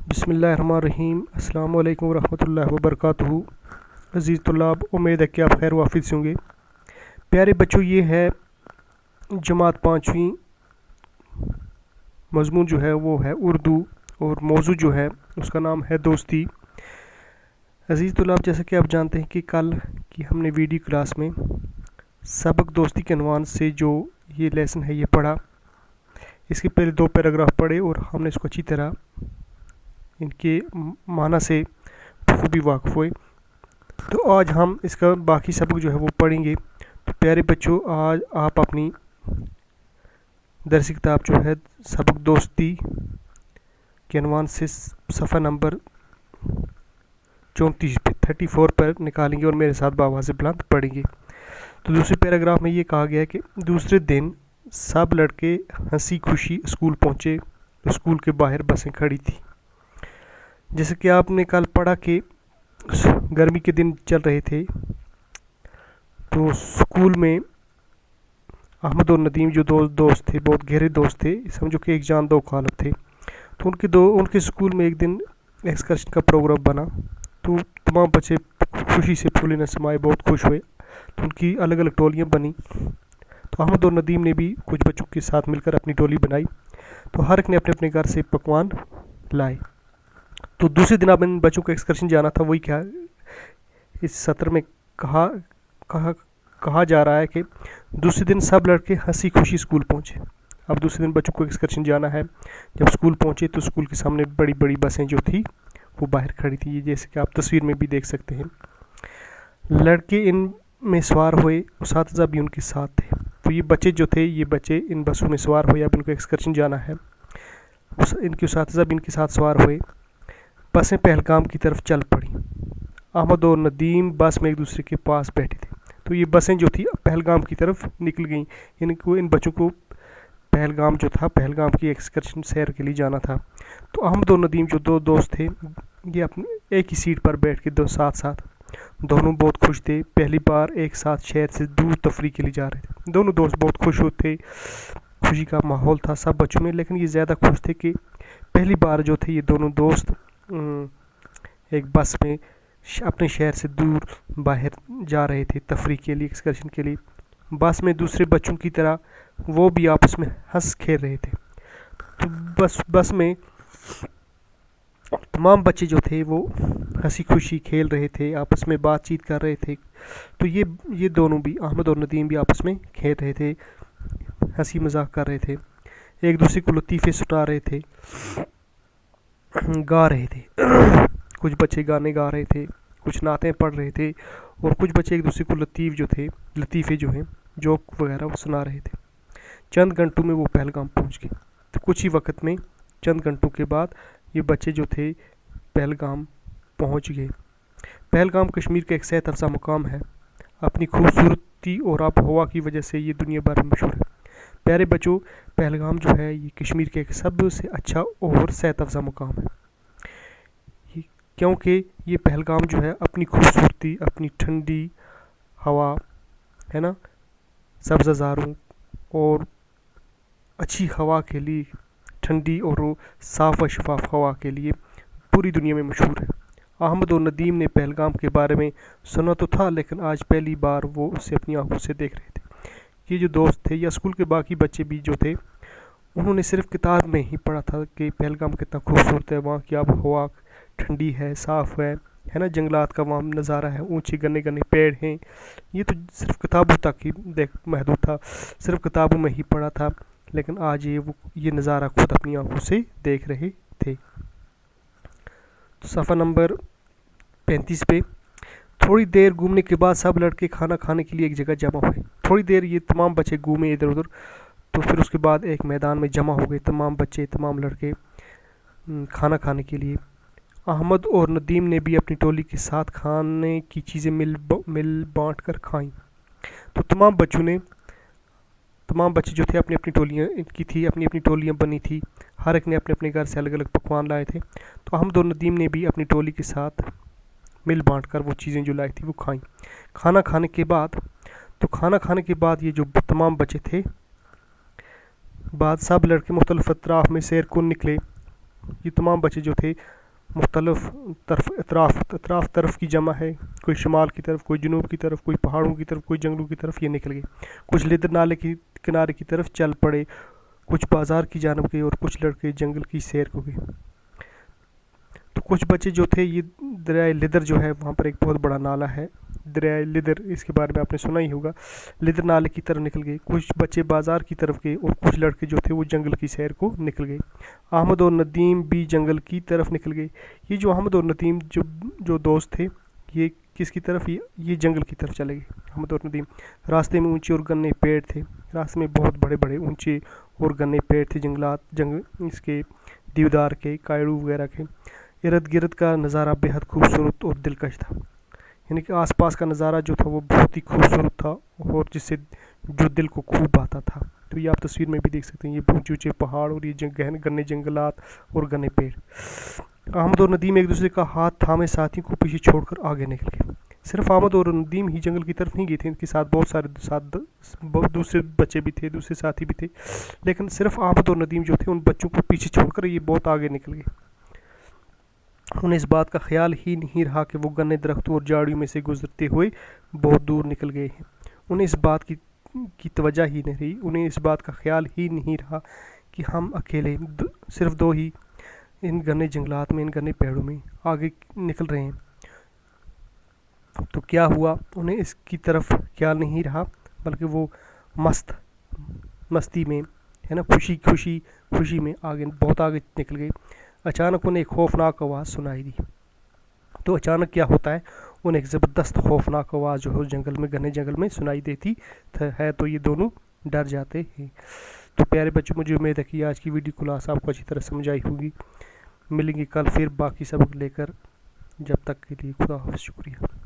بسم اللہ الرحمن الرحیم۔ السلام علیکم ورحمۃ اللہ وبرکاتہ۔ عزیز طلاب، امید ہے کہ آپ خیر وافر سے ہوں گے۔ پیارے بچوں، یہ ہے جماعت 5ویں، مضمون جو ہے وہ ہے اردو، اور موضوع جو ہے اس کا نام ہے دوستی۔ عزیز طلاب، جیسا کہ آپ جانتے ہیں کہ کل کی ہم نے ویڈیو کلاس میں سبق دوستی کے عنوان سے جو یہ لیسن ہے یہ پڑھا۔ اس کے پہلے 2 پیراگراف پڑھے اور ہم نے اس کو اچھی طرح ان کے معنی سے بخوبی واقف ہوئے۔ تو آج ہم اس کا باقی سبق جو ہے وہ پڑھیں گے۔ تو پیارے بچوں، آج آپ اپنی درسی کتاب جو ہے سبق دوستی کے عنوان سے صفحہ نمبر 34 پہ 34 پر نکالیں گے اور میرے ساتھ بآواز بلند پڑھیں گے۔ تو دوسرے پیراگراف میں یہ کہا گیا ہے کہ دوسرے دن سب لڑکے ہنسی خوشی اسکول پہنچے۔ اسکول کے باہر بسیں کھڑی تھی۔ جیسے کہ آپ نے کل پڑھا کہ گرمی کے دن چل رہے تھے، تو اسکول میں احمد اور ندیم جو دوست تھے، بہت گہرے دوست تھے، سمجھو کہ ایک جان دو خالق تھے۔ تو ان کے اسکول میں ایک دن ایکسکرشن کا پروگرام بنا، تو تمام بچے خوشی سے پھولے نہ سمائے، بہت خوش ہوئے۔ تو ان کی الگ الگ ٹولیاں بنی، تو احمد اور ندیم نے بھی کچھ بچوں کے ساتھ مل کر اپنی ٹولی بنائی۔ تو ہر ایک نے اپنے اپنے گھر سے پکوان لائے۔ تو دوسرے دن اب ان بچوں کو ایکسکرشن جانا تھا۔ وہی کیا اس سطر میں کہا جا رہا ہے کہ دوسرے دن سب لڑکے ہنسی خوشی اسکول پہنچے۔ اب دوسرے دن بچوں کو ایکسکرشن جانا ہے۔ جب اسکول پہنچے تو اسکول کے سامنے بڑی بڑی بسیں جو تھی وہ باہر کھڑی تھی، یہ جیسے کہ آپ تصویر میں بھی دیکھ سکتے ہیں۔ لڑکے ان میں سوار ہوئے، اساتذہ بھی ان کے ساتھ تھے۔ تو یہ بچے جو تھے، یہ بچے ان بسوں میں سوار ہوئے، اب ان کو ایکسکرشن جانا ہے۔ ان کے اساتذہ بھی ان کے ساتھ سوار ہوئے۔ بسیں پہلگام کی طرف چل پڑیں۔ احمد اور ندیم بس میں ایک دوسرے کے پاس بیٹھے تھے۔ تو یہ بسیں جو تھی پہلگام کی طرف نکل گئیں۔ ان بچوں کو پہلگام جو تھا، پہلگام کی ایکسکرشن سیر کے لیے جانا تھا۔ تو احمد اور ندیم جو 2 دوست تھے، یہ اپنے ایک ہی سیٹ پر بیٹھ کے ساتھ دونوں بہت خوش تھے۔ پہلی بار ایک ساتھ شہر سے دور تفریح کے لیے جا رہے تھے۔ دونوں دوست بہت خوش ہوتے، خوشی کا ماحول تھا سب بچوں میں، لیکن یہ زیادہ خوش تھے کہ پہلی بار جو تھے یہ دونوں دوست ایک بس میں اپنے شہر سے دور باہر جا رہے تھے تفریح کے لیے، ایکسکرشن کے لیے۔ بس میں دوسرے بچوں کی طرح وہ بھی آپس میں ہنس کھیل رہے تھے۔ تو بس میں تمام بچے جو تھے وہ ہنسی خوشی کھیل رہے تھے، آپس میں بات چیت کر رہے تھے۔ تو یہ دونوں بھی، احمد اور ندیم بھی آپس میں کھیل رہے تھے، ہنسی مذاق کر رہے تھے، ایک دوسرے کو لطیفے سنا رہے تھے، گا رہے تھے۔ کچھ بچے گانے گا رہے تھے، کچھ نعتیں پڑھ رہے تھے، اور کچھ بچے ایک دوسرے کو لطیفے جو ہیں جوک وغیرہ وہ سنا رہے تھے۔ چند گھنٹوں میں وہ پہلگام پہنچ گئے۔ تو کچھ ہی وقت میں، چند گھنٹوں کے بعد، یہ بچے جو تھے پہلگام پہنچ گئے۔ پہلگام کشمیر کا ایک صحت افزا مقام ہے۔ اپنی خوبصورتی اور آب و ہوا کی وجہ سے یہ دنیا بھر میں مشہور ہے۔ پیارے بچوں، پہلگام جو ہے یہ کشمیر کا ایک سب سے اچھا اور صحت افزا مقام ہے، کیونکہ یہ پہلگام جو ہے اپنی خوبصورتی، اپنی ٹھنڈی ہوا ہے نا، سبز زاروں اور اچھی ہوا کے لیے، ٹھنڈی اور صاف و شفاف ہوا کے لیے پوری دنیا میں مشہور ہے۔ احمد اور ندیم نے پہلگام کے بارے میں سنا تو تھا، لیکن آج پہلی بار وہ اسے اپنی آنکھوں سے دیکھ رہے تھے۔ یہ جو دوست تھے یا اسکول کے باقی بچے بھی جو تھے، انہوں نے صرف کتاب میں ہی پڑھا تھا کہ پہلگام کتنا خوبصورت ہے، وہاں کی آب و ہوا ٹھنڈی ہے، صاف ہے نا، جنگلات کا وہاں نظارہ ہے، اونچے گنے گنے پیڑ ہیں۔ یہ تو صرف کتابوں تک ہی محدود تھا، صرف کتابوں میں ہی پڑھا تھا، لیکن آج یہ نظارہ خود اپنی آنکھوں سے دیکھ رہے تھے۔ تو صفحہ نمبر 35 پہ، تھوڑی دیر گھومنے کے بعد سب لڑکے کھانا کھانے کے لیے ایک جگہ جمع ہوئے۔ تھوڑی دیر یہ تمام بچے گھومے ادھر ادھر، تو پھر اس کے بعد ایک میدان میں جمع ہو گئے تمام بچے، تمام لڑکے کھانا کھانے کے لیے۔ احمد اور ندیم نے بھی اپنی ٹولی کے ساتھ کھانے کی چیزیں مل بانٹ کر کھائیں۔ تو تمام بچے جو تھے اپنی اپنی ٹولیاں کی تھی، اپنی اپنی ٹولیاں بنی تھی، ہر ایک نے اپنے اپنے گھر سے الگ الگ پکوان لائے تھے۔ تو احمد اور ندیم نے بھی اپنی ٹولی کے ساتھ مل بانٹ کر وہ چیزیں جو لائی تھی وہ کھائیں۔ کھانا کھانے کے بعد یہ جو تمام بچے تھے، سب لڑکے مختلف اطراف میں سیر کو نکلے۔ یہ تمام بچے جو تھے مختلف اطراف طرف کی جمع ہے، کوئی شمال کی طرف، کوئی جنوب کی طرف، کوئی پہاڑوں کی طرف، کوئی جنگلوں کی طرف، یہ نکل گئے۔ کچھ لیدر نالے کی کنارے کی طرف چل پڑے، کچھ بازار کی جانب گئے، اور کچھ لڑکے جنگل کی سیر کو گئے۔ تو کچھ بچے جو تھے، یہ دریائے لیدر جو ہے وہاں پر ایک بہت بڑا نالہ ہے، دریائے لیدر، اس کے بارے میں آپ نے سنا ہی ہوگا، لیدر نالے کی طرف نکل گئے۔ کچھ بچے بازار کی طرف گئے، اور کچھ لڑکے جو تھے وہ جنگل کی سیر کو نکل گئے۔ احمد اور ندیم بھی جنگل کی طرف نکل گئے۔ یہ جو احمد اور ندیم جو دوست تھے، یہ کس کی طرف؟ یہ جنگل کی طرف چلے گئے، احمد اور ندیم۔ راستے میں اونچے اور گھنے پیڑ تھے، راستے میں بہت بڑے بڑے اونچے اور گھنے پیڑ تھے، اس کے دیودار کے، کائڑو وغیرہ کے۔ ارد گرد کا نظارہ بے حد خوبصورت اور دلکش تھا، یعنی کہ آس پاس کا نظارہ جو تھا وہ بہت ہی خوبصورت تھا، اور جو دل کو خوب بھاتا تھا۔ تو یہ آپ تصویر میں بھی دیکھ سکتے ہیں، یہ اونچے اونچے پہاڑ اور یہ گھنے جنگلات اور گھنے پیڑ۔ احمد اور ندیم ایک دوسرے کا ہاتھ تھامے ساتھی کو پیچھے چھوڑ کر آگے نکل گئے۔ صرف احمد اور ندیم ہی جنگل کی طرف نہیں گئے تھے، ان کے ساتھ بہت سارے دوسرے بچے بھی تھے، دوسرے ساتھی بھی تھے، لیکن صرف احمد اور ندیم جو تھے ان بچوں کو پیچھے چھوڑ کر یہ بہت آگے نکل گئے۔ انہیں اس بات کا خیال ہی نہیں رہا کہ وہ گھنے درختوں اور جھاڑیوں میں سے گزرتے ہوئے بہت دور نکل گئے ہیں۔ انہیں اس بات کی توجہ ہی نہیں رہی، انہیں اس بات کا خیال ہی نہیں رہا کہ ہم اکیلے صرف دو ہی ان گھنے جنگلات میں، ان گھنے پیڑوں میں آگے نکل رہے ہیں۔ تو کیا ہوا؟ انہیں اس کی طرف خیال نہیں رہا، بلکہ وہ مستی میں ہے نا، خوشی میں بہت آگے نکل گئے۔ اچانک انہیں ایک خوفناک آواز سنائی دی۔ تو اچانک کیا ہوتا ہے؟ انہیں ایک زبردست خوفناک آواز جو ہے جنگل میں، گھنے جنگل میں سنائی دیتی ہے، تو یہ دونوں ڈر جاتے ہیں۔ تو پیارے بچوں، مجھے امید ہے کہ آج کی ویڈیو کلاس آپ کو اچھی طرح سمجھائی ہوگی۔ ملیں گے کل پھر باقی سبق لے کر، جب تک کے لیے خدا حافظ، شکریہ۔